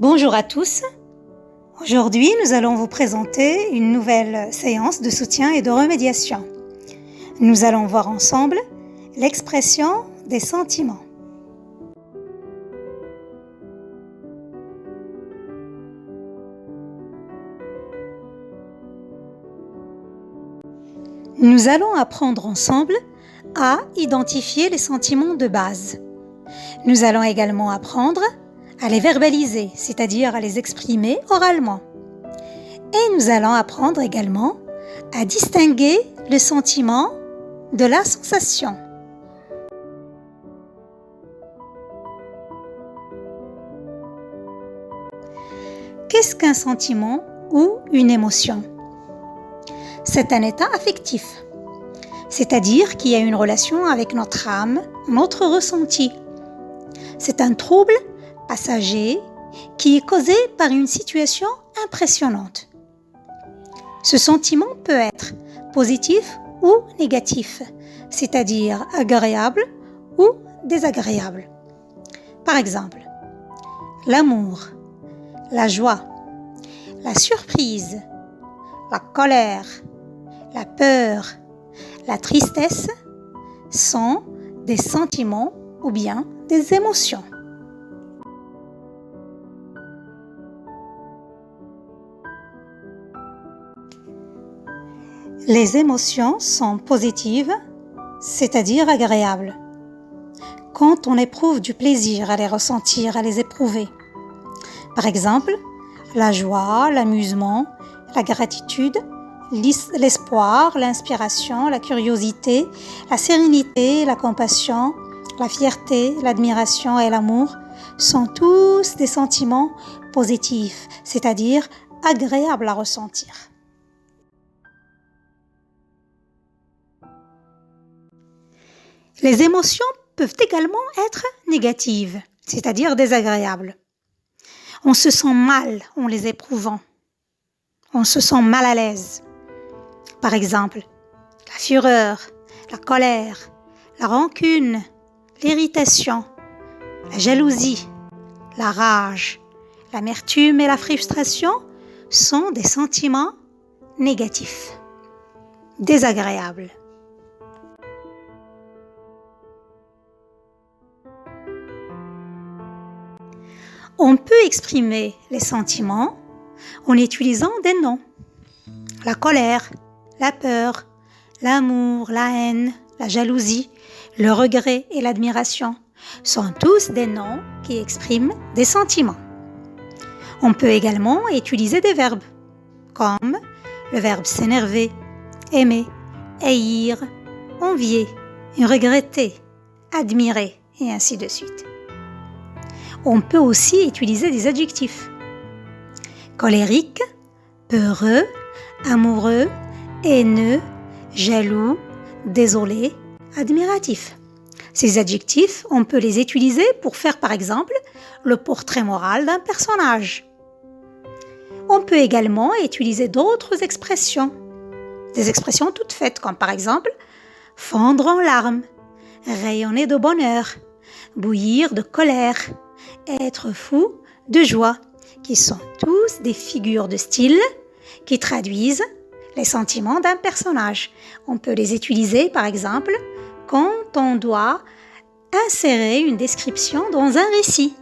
Bonjour à tous. Aujourd'hui, nous allons vous présenter une nouvelle séance de soutien et de remédiation. Nous allons voir ensemble l'expression des sentiments. Nous allons apprendre ensemble à identifier les sentiments de base. Nous allons également apprendre à les verbaliser, c'est-à-dire à les exprimer oralement. Et nous allons apprendre également à distinguer le sentiment de la sensation. Qu'est-ce qu'un sentiment ou une émotion ? C'est un état affectif, c'est-à-dire qu'il y a une relation avec notre âme, notre ressenti. C'est un trouble passager qui est causé par une situation impressionnante. Ce sentiment peut être positif ou négatif, c'est-à-dire agréable ou désagréable. Par exemple, l'amour, la joie, la surprise, la colère, la peur, la tristesse sont des sentiments ou bien des émotions. Les émotions sont positives, c'est-à-dire agréables. Quand on éprouve du plaisir à les ressentir, à les éprouver. Par exemple, la joie, l'amusement, la gratitude, l'espoir, l'inspiration, la curiosité, la sérénité, la compassion, la fierté, l'admiration et l'amour sont tous des sentiments positifs, c'est-à-dire agréables à ressentir. Les émotions peuvent également être négatives, c'est-à-dire désagréables. On se sent mal en les éprouvant. On se sent mal à l'aise. Par exemple, la fureur, la colère, la rancune, l'irritation, la jalousie, la rage, l'amertume et la frustration sont des sentiments négatifs, désagréables. On peut exprimer les sentiments en utilisant des noms. La colère, la peur, l'amour, la haine, la jalousie, le regret et l'admiration sont tous des noms qui expriment des sentiments. On peut également utiliser des verbes, comme le verbe s'énerver, aimer, haïr, envier, regretter, admirer, et ainsi de suite. On peut aussi utiliser des adjectifs. Colérique, peureux, amoureux, haineux, jaloux, désolé, admiratif. Ces adjectifs, on peut les utiliser pour faire par exemple le portrait moral d'un personnage. On peut également utiliser d'autres expressions, des expressions toutes faites comme par exemple fondre en larmes, rayonner de bonheur, bouillir de colère, être fou de joie, qui sont tous des figures de style qui traduisent les sentiments d'un personnage. On peut les utiliser par exemple quand on doit insérer une description dans un récit.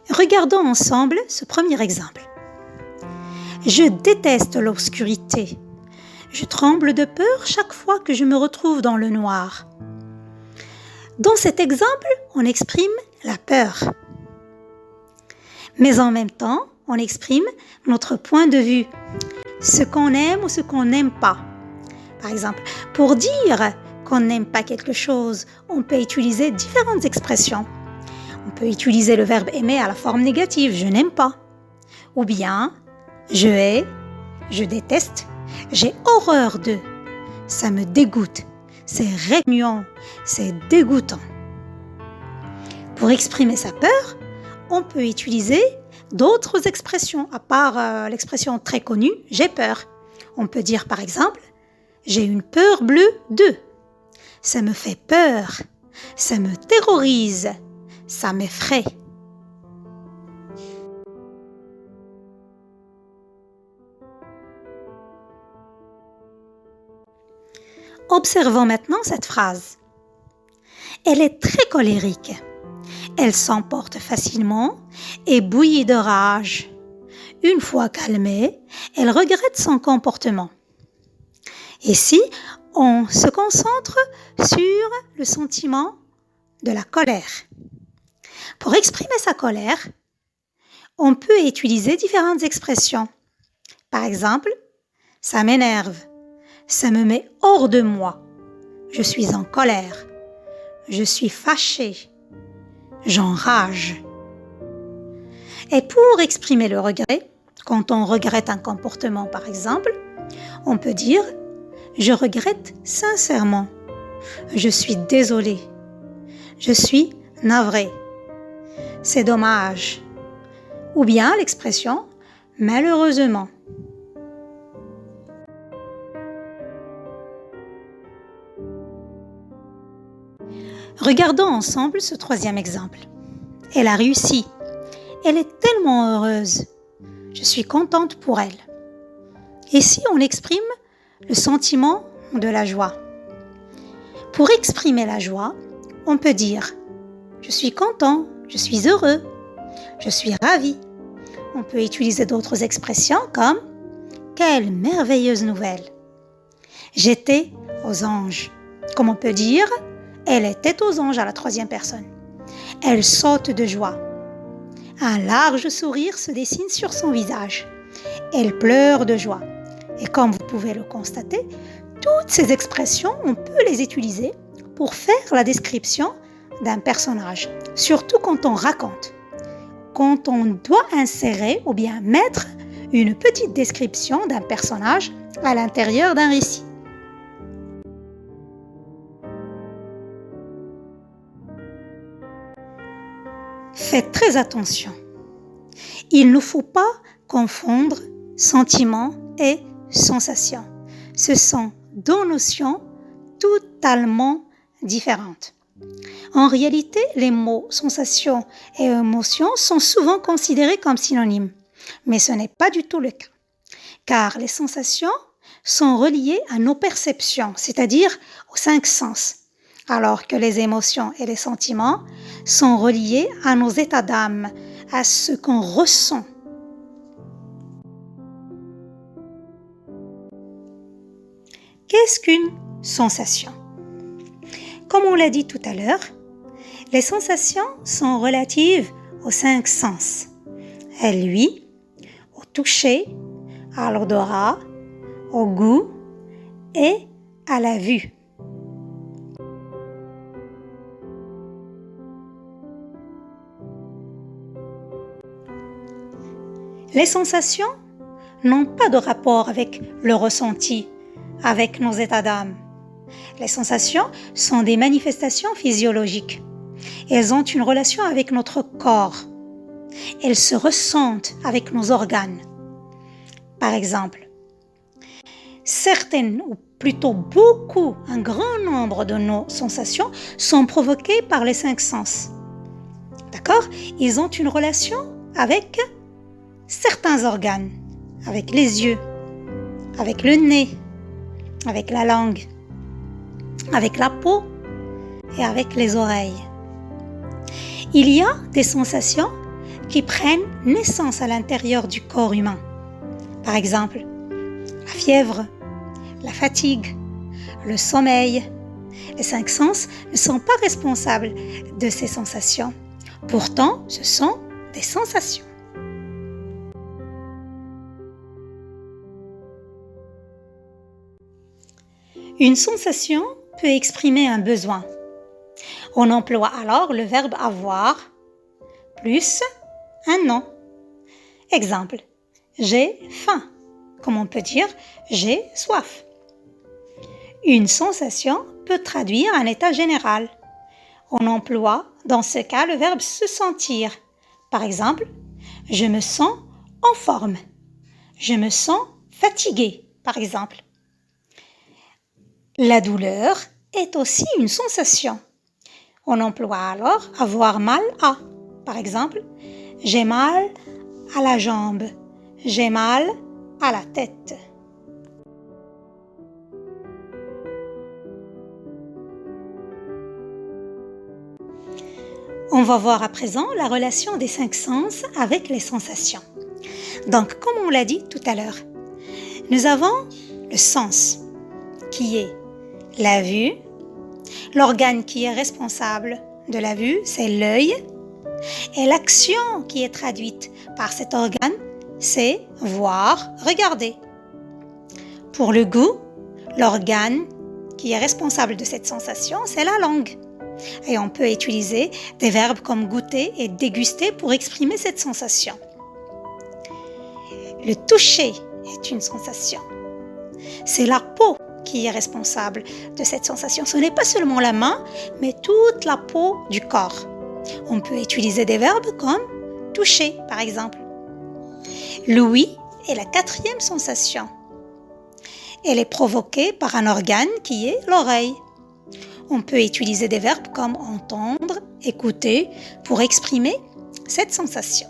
Regardons ensemble ce premier exemple. Je déteste l'obscurité. Je tremble de peur chaque fois que je me retrouve dans le noir. Dans cet exemple, on exprime la peur. Mais en même temps, on exprime notre point de vue, ce qu'on aime ou ce qu'on n'aime pas. Par exemple, pour dire qu'on n'aime pas quelque chose, on peut utiliser différentes expressions. On peut utiliser le verbe aimer à la forme négative, je n'aime pas. Ou bien, je hais, je déteste, j'ai horreur de, ça me dégoûte, c'est répugnant, c'est dégoûtant. Pour exprimer sa peur, on peut utiliser d'autres expressions, à part l'expression très connue « j'ai peur ». On peut dire par exemple, j'ai une peur bleue de. Ça me fait peur, ça me terrorise, ça m'effraie. Observons maintenant cette phrase. Elle est très colérique. Elle s'emporte facilement et bouillit de rage. Une fois calmée, elle regrette son comportement. Ici, on se concentre sur le sentiment de la colère. Pour exprimer sa colère, on peut utiliser différentes expressions. Par exemple, ça m'énerve, ça me met hors de moi, je suis en colère, je suis fâché, j'enrage. Et pour exprimer le regret, quand on regrette un comportement par exemple, on peut dire « Je regrette sincèrement »,« Je suis désolé »,« Je suis navré »,« C'est dommage » ou bien l'expression « Malheureusement ». Regardons ensemble ce troisième exemple. Elle a réussi. Elle est tellement heureuse. Je suis contente pour elle. Ici, on exprime le sentiment de la joie. Pour exprimer la joie, on peut dire « Je suis content, je suis heureux, je suis ravi ». On peut utiliser d'autres expressions comme « Quelle merveilleuse nouvelle !» J'étais aux anges. Comme on peut dire « Elle était aux anges » à la troisième personne. Elle saute de joie. Un large sourire se dessine sur son visage. Elle pleure de joie. Et comme vous pouvez le constater, toutes ces expressions, on peut les utiliser pour faire la description d'un personnage, surtout quand on raconte, quand on doit insérer ou bien mettre une petite description d'un personnage à l'intérieur d'un récit. Faites très attention. Il ne faut pas confondre sentiment et sensation. Ce sont deux notions totalement différentes. En réalité, les mots sensation et émotion sont souvent considérés comme synonymes, mais ce n'est pas du tout le cas, car les sensations sont reliées à nos perceptions, c'est-à-dire aux 5 sens, alors que les émotions et les sentiments sont reliés à nos états d'âme, à ce qu'on ressent. Qu'est-ce qu'une sensation? Comme on l'a dit tout à l'heure, les sensations sont relatives aux 5 sens. À l'ouïe, au toucher, à l'odorat, au goût et à la vue. Les sensations n'ont pas de rapport avec le ressenti, avec nos états d'âme. Les sensations sont des manifestations physiologiques. Elles ont une relation avec notre corps. Elles se ressentent avec nos organes. Par exemple, certaines, ou plutôt beaucoup, un grand nombre de nos sensations sont provoquées par les 5 sens. D'accord? Ils ont une relation avec certains organes, avec les yeux, avec le nez, avec la langue, avec la peau et avec les oreilles. Il y a des sensations qui prennent naissance à l'intérieur du corps humain. Par exemple, la fièvre, la fatigue, le sommeil. Les 5 sens ne sont pas responsables de ces sensations. Pourtant, ce sont des sensations. Une sensation peut exprimer un besoin. On emploie alors le verbe avoir plus un nom. Exemple, j'ai faim. Comme on peut dire, j'ai soif. Une sensation peut traduire un état général. On emploie dans ce cas le verbe se sentir. Par exemple, je me sens en forme. Je me sens fatigué. par exemple. La douleur est aussi une sensation. On emploie alors avoir mal à. Par exemple, j'ai mal à la jambe, j'ai mal à la tête. On va voir à présent la relation des 5 sens avec les sensations. Donc, comme on l'a dit tout à l'heure, nous avons le sens qui est la vue. L'organe qui est responsable de la vue, c'est l'œil. Et l'action qui est traduite par cet organe, c'est voir, regarder. Pour le goût, l'organe qui est responsable de cette sensation, c'est la langue. Et on peut utiliser des verbes comme goûter et déguster pour exprimer cette sensation. Le toucher est une sensation. C'est la peau qui est responsable de cette sensation. Ce n'est pas seulement la main, mais toute la peau du corps. On peut utiliser des verbes comme toucher, par exemple. L'ouïe est la 4e sensation. Elle est provoquée par un organe qui est l'oreille. On peut utiliser des verbes comme entendre, écouter pour exprimer cette sensation.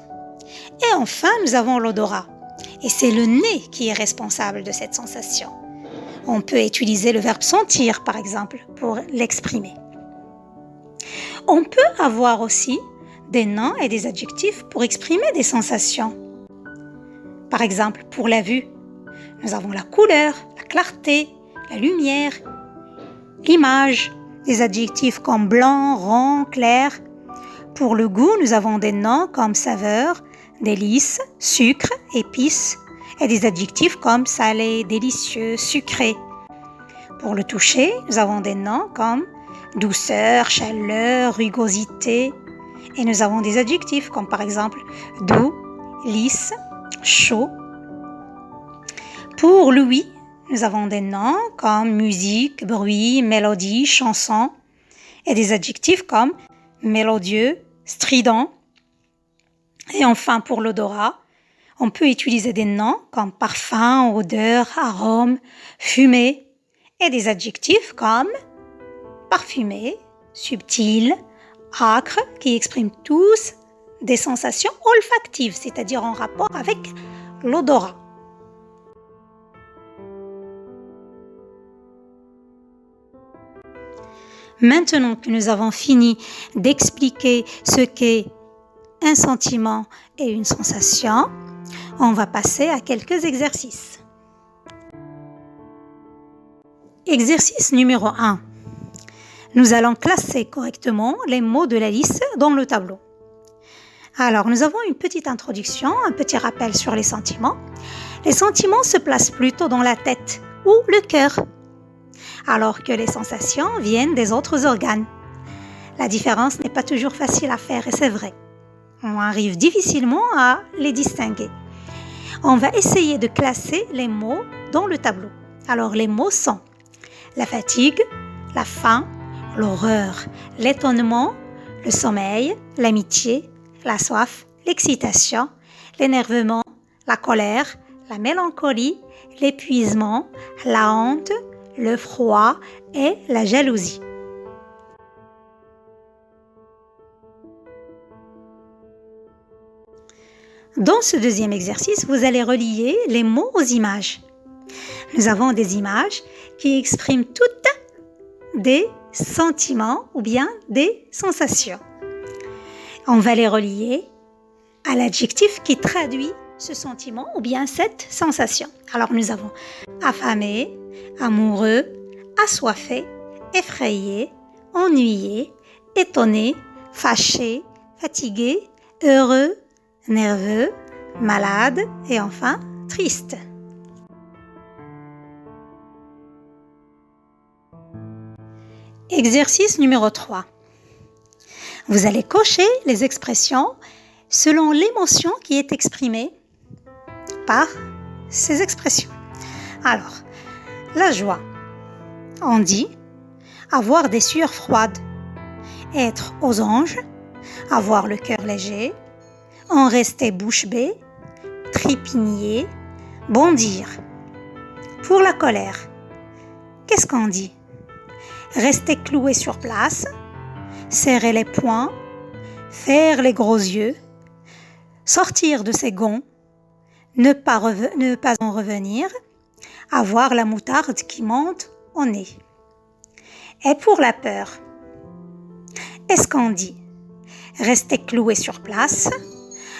Et enfin, nous avons l'odorat. Et c'est le nez qui est responsable de cette sensation. On peut utiliser le verbe sentir, par exemple, pour l'exprimer. On peut avoir aussi des noms et des adjectifs pour exprimer des sensations. Par exemple, pour la vue, nous avons la couleur, la clarté, la lumière, l'image, des adjectifs comme blanc, rond, clair. Pour le goût, nous avons des noms comme saveur, délice, sucre, épice et des adjectifs comme salé, délicieux, sucré. Pour le toucher, nous avons des noms comme douceur, chaleur, rugosité et nous avons des adjectifs comme par exemple doux, lisse, chaud. Pour l'ouïe, nous avons des noms comme musique, bruit, mélodie, chanson et des adjectifs comme mélodieux, strident. Et enfin, pour l'odorat, on peut utiliser des noms comme parfum, odeur, arôme, fumée et des adjectifs comme parfumé, subtil, âcre qui expriment tous des sensations olfactives, c'est-à-dire en rapport avec l'odorat. Maintenant que nous avons fini d'expliquer ce qu'est un sentiment et une sensation, on va passer à quelques exercices. Exercice numéro 1. Nous allons classer correctement les mots de la liste dans le tableau. Alors, nous avons une petite introduction, un petit rappel sur les sentiments. Les sentiments se placent plutôt dans la tête ou le cœur, alors que les sensations viennent des autres organes. La différence n'est pas toujours facile à faire et c'est vrai. On arrive difficilement à les distinguer. On va essayer de classer les mots dans le tableau. Alors les mots sont la fatigue, la faim, l'horreur, l'étonnement, le sommeil, l'amitié, la soif, l'excitation, l'énervement, la colère, la mélancolie, l'épuisement, la honte, le froid et la jalousie. Dans ce deuxième exercice, vous allez relier les mots aux images. Nous avons des images qui expriment toutes des sentiments ou bien des sensations. On va les relier à l'adjectif qui traduit ce sentiment ou bien cette sensation. Alors nous avons affamé, amoureux, assoiffé, effrayé, ennuyé, étonné, fâché, fatigué, heureux, nerveux, malade et enfin triste. Exercice numéro 3. Vous allez cocher les expressions selon l'émotion qui est exprimée par ces expressions. Alors, la joie. On dit avoir des sueurs froides, être aux anges, avoir le cœur léger, en rester bouche bée, trépigner, bondir. Pour la colère, qu'est-ce qu'on dit? Rester cloué sur place, serrer les poings, faire les gros yeux, sortir de ses gonds, ne pas en revenir, avoir la moutarde qui monte au nez. Et pour la peur, est-ce qu'on dit rester cloué sur place,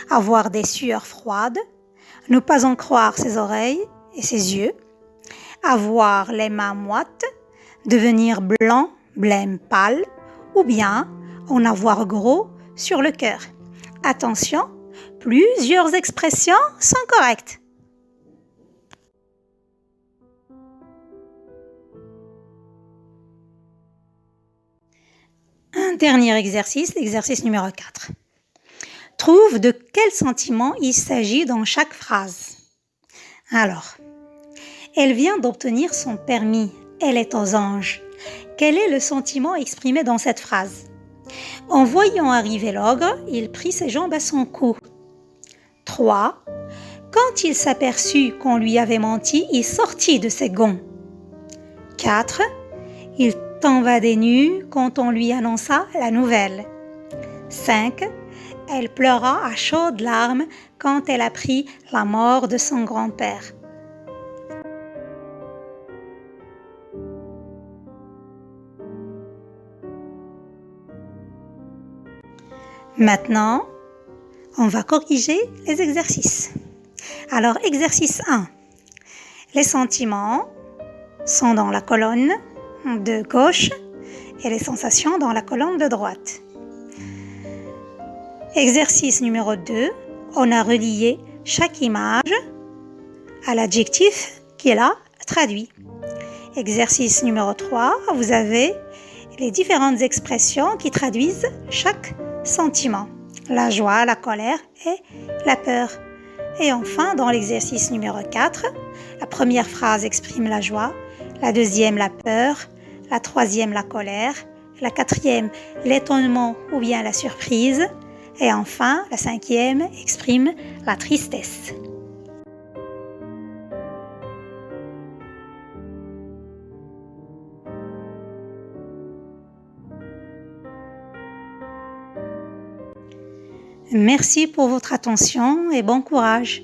avoir des sueurs froides, ne pas en croire ses oreilles et ses yeux, avoir les mains moites, devenir blanc, blême, pâle, ou bien en avoir gros sur le cœur? Attention, plusieurs expressions sont correctes. Un dernier exercice, l'exercice numéro 4. Trouve de quel sentiment il s'agit dans chaque phrase. Alors, elle vient d'obtenir son permis. Elle est aux anges. Quel est le sentiment exprimé dans cette phrase? En voyant arriver l'ogre, il prit ses jambes à son cou. 3. Quand il s'aperçut qu'on lui avait menti, il sortit de ses gonds. 4. Il tomba des nues quand on lui annonça la nouvelle. 5. Elle pleura à chaudes larmes quand elle apprit la mort de son grand-père. Maintenant, on va corriger les exercices. Alors, exercice 1. Les sentiments sont dans la colonne de gauche et les sensations dans la colonne de droite. Exercice numéro 2. On a relié chaque image à l'adjectif qu'il a traduit. Exercice numéro 3. Vous avez les différentes expressions qui traduisent chaque sentiment, la joie, la colère et la peur. Et enfin, dans l'exercice numéro 4, la première phrase exprime la joie, la deuxième la peur, la troisième la colère, la quatrième l'étonnement ou bien la surprise, et enfin, la cinquième exprime la tristesse. Merci pour votre attention et bon courage.